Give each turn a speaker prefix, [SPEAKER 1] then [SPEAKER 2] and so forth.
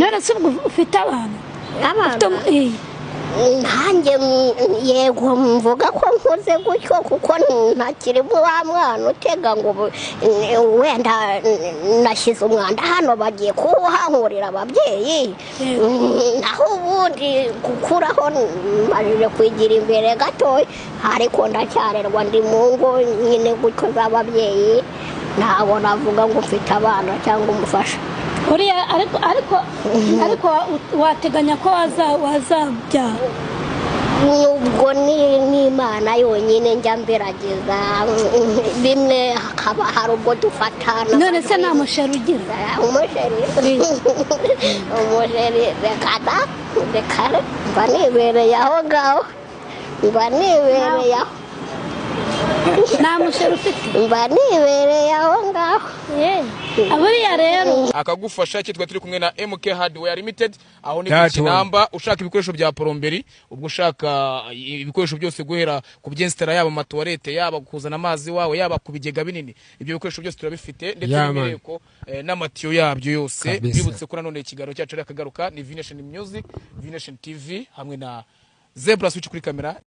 [SPEAKER 1] none se ufite abana
[SPEAKER 2] nanjye yego mvuga ko nkuze gutyo kuko ntakiri wa mwana utega ngo wenda nashyize umwanda hano bagiye kuwuhankurira ababyeyi naho ubundi gukuraho marije kwigira imbere gatoya ariko ndacyarerwa ndi mu ngo nyine gutyo z'ababyeyi ntabwo navuga ngo mfite abana cyangwa umufasha
[SPEAKER 1] uriya ariko wateganya ko wazabyara
[SPEAKER 2] ubwo ni Imana yonyine njya mberageza bimwe hakaba hari ubwo dufatana
[SPEAKER 1] none se nta musheri ugira
[SPEAKER 2] umusheri reka mba nibereye aho ngaho
[SPEAKER 1] nta musheri ufite
[SPEAKER 2] mba nibereye aho ngaho
[SPEAKER 1] aburiya rero
[SPEAKER 3] akagufasha cyitwa turi kumwe na MK Hardware Limited aho ni ku Kinamba ushaka ibikoresho bya plomberi ubwo ushaka ibikoresho byose guhera ku byinstara yaba amatoilette yaba kuzana amazi wawe yaba kubigega binini ibyo bikoresho byose turabifite ndetse n'imireko n'amatiyo yabyo yose bibutse ko nanone ikigaro cyacu ari akagaruka ni Vination Music Vination TV hamwe na Zebra Switch kuri kamera